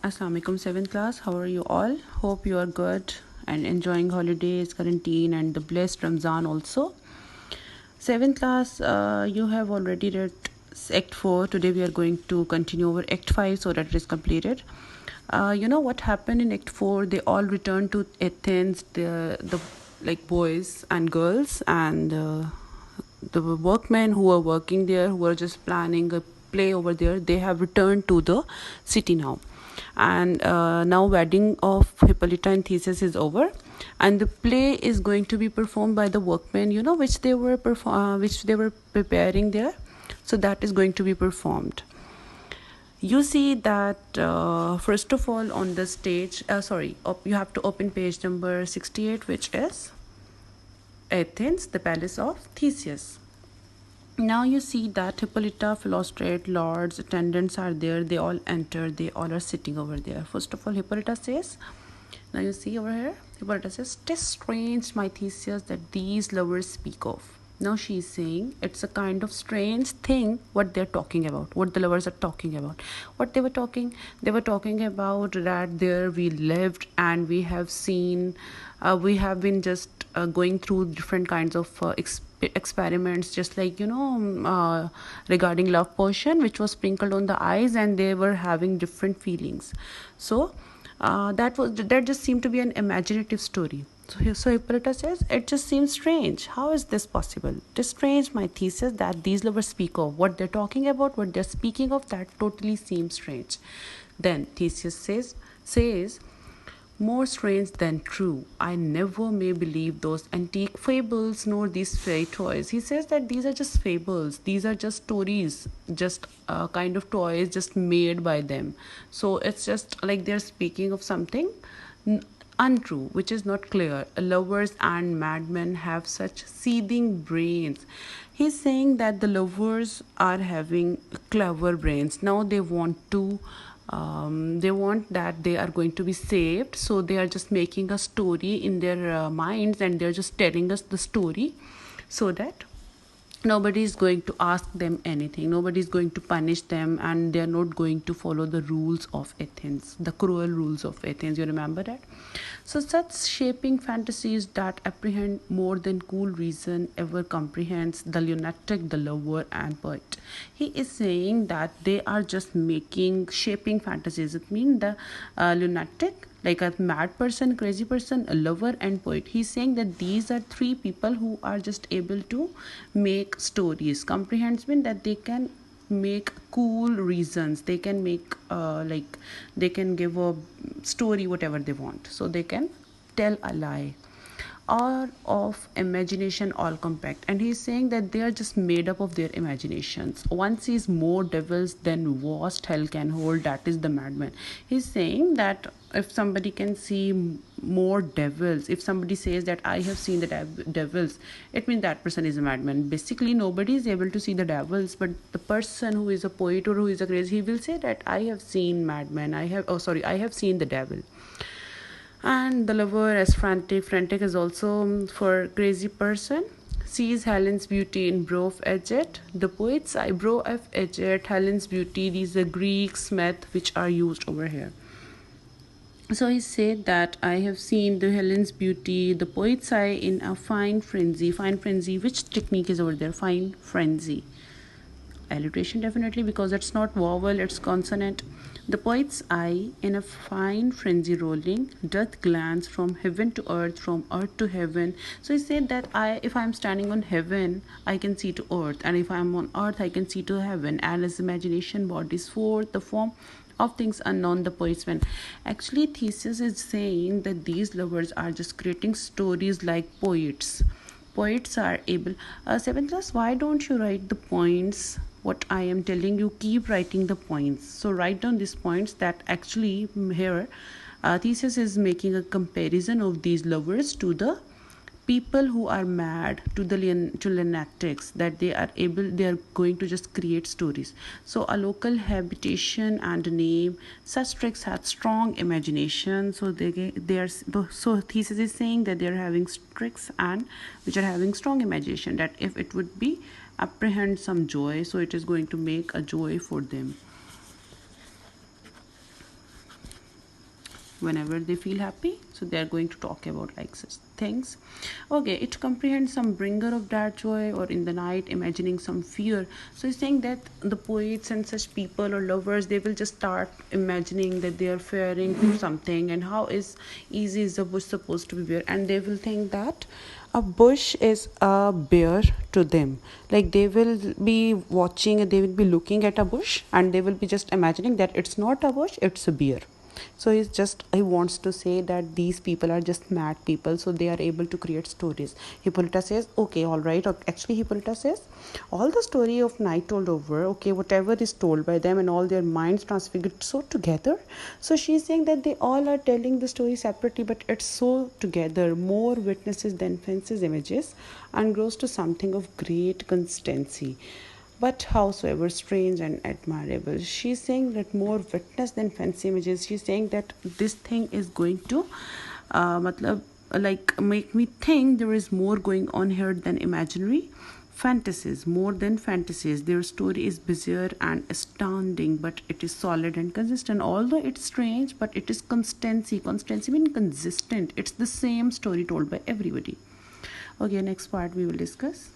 Assalamu alaikum 7th class. How are you all? Hope you are good and enjoying holidays, quarantine and the blessed Ramzan also. 7th class, you have already read Act 4. Today we are going to continue over Act 5 so that it is completed. You know what happened in Act 4? They all returned to Athens, the like boys and girls and the workmen who were working there, who were just planning a play over there, they have returned to the city now. And now wedding of Hippolyta and Theseus is over, and the play is going to be performed by the workmen, you know, which they were preparing there. So that is going to be performed. You see that first of all on the stage, you have to open page number 68, which is Athens, the palace of Theseus. Now you see that Hippolyta, Philostrate, lords, attendants are there. They all enter. They all are sitting over there. First of all, Hippolyta says, now you see over here, Hippolyta says, "'Tis strange, my Theseus, that these lovers speak of." Now she is saying it's a kind of strange thing what they're talking about, what the lovers are talking about. What they were talking? They were talking about that there we lived and we have seen, we have been just going through different kinds of experiments, just like, you know, regarding love potion which was sprinkled on the eyes, and they were having different feelings. So that just seemed to be an imaginative story. So Hippolyta says, "It just seems strange. How is this possible? It is strange, my Theseus, that these lovers speak of. What they're talking about, what they're speaking of, that totally seems strange." Then Theseus says, "More strange than true. I never may believe those antique fables nor these fairy toys." He says that these are just fables, these are just stories, just kind of toys just made by them. So it's just like they're speaking of something untrue, which is not clear. Lovers and madmen have such seething brains. He's saying that the lovers are having clever brains. Now they want that they are going to be saved, so they are just making a story in their minds, and they're just telling us the story so that nobody is going to ask them anything, nobody is going to punish them, and they are not going to follow the rules of Athens, the cruel rules of Athens. You remember that? So such shaping fantasies that apprehend more than cool reason ever comprehends, the lunatic, the lover and poet. He is saying that they are just making shaping fantasies. It means the lunatic, like a mad person, crazy person, a lover and poet. He's saying that these are three people who are just able to make stories. Comprehends mean that they can make cool reasons, they can make like they can give a story whatever they want, so they can tell a lie, or of imagination all compact. And he's saying that they are just made up of their imaginations. One sees more devils than vast hell can hold, that is the madman. He's saying that if somebody can see more devils, if somebody says that I have seen the devils, it means that person is a madman. Basically nobody is able to see the devils, but the person who is a poet or who is a crazy, he will say that I have seen madman, I have seen the devil. And the lover, as frantic is also for crazy person, sees Helen's beauty in brow of Edget. The poet's eyebrow of Edget, Helen's beauty, these are Greek myth which are used over here. So he said that I have seen the Helen's beauty, the poet's eye in a fine frenzy. Fine frenzy, which technique is over there? Fine frenzy. Alliteration definitely, because it's not vowel, it's consonant. The poet's eye in a fine frenzy rolling doth glance from heaven to earth, from earth to heaven. So he said that if I'm standing on heaven, I can see to earth, and if I'm on earth, I can see to heaven. And as imagination bodies forth the form of things unknown, the poets went. Actually, Theseus is saying that these lovers are just creating stories like poets. Poets are able. 7th class, why don't you write the points? What I am telling you, keep writing the points. So write down these points that actually here Theseus is making a comparison of these lovers to the people who are mad, to the lunatics, that they are going to just create stories. So a local habitation and name, such tricks have strong imagination. So so Thesis is saying that they are having tricks and which are having strong imagination, that if it would be apprehend some joy, so it is going to make a joy for them. whenever they feel happy. So they are going to talk about like such things. Okay, it comprehends some bringer of that joy, or in the night imagining some fear. So he's saying that the poets and such people or lovers, they will just start imagining that they are fearing something, and how is easy is the bush supposed to be bear, and they will think that a bush is a bear to them. Like they will be watching, they will be looking at a bush, and they will be just imagining that it's not a bush, it's a bear. So he wants to say that these people are just mad people, so they are able to create stories. Hippolyta says, okay, all right. Actually, Hippolyta says, all the story of night told over, okay, whatever is told by them and all their minds transfigured so together. So she's saying that they all are telling the story separately, but it's so together, more witnesses than fences images, and grows to something of great constancy, but howsoever strange and admirable. She's saying that more witness than fancy images. She's saying that this thing is going to matlab, like make me think there is more going on here than imaginary fantasies, more than fantasies. Their story is bizarre and astounding, but it is solid and consistent. Although it's strange, but it is constancy. Constancy means consistent. It's the same story told by everybody. Okay, next part we will discuss.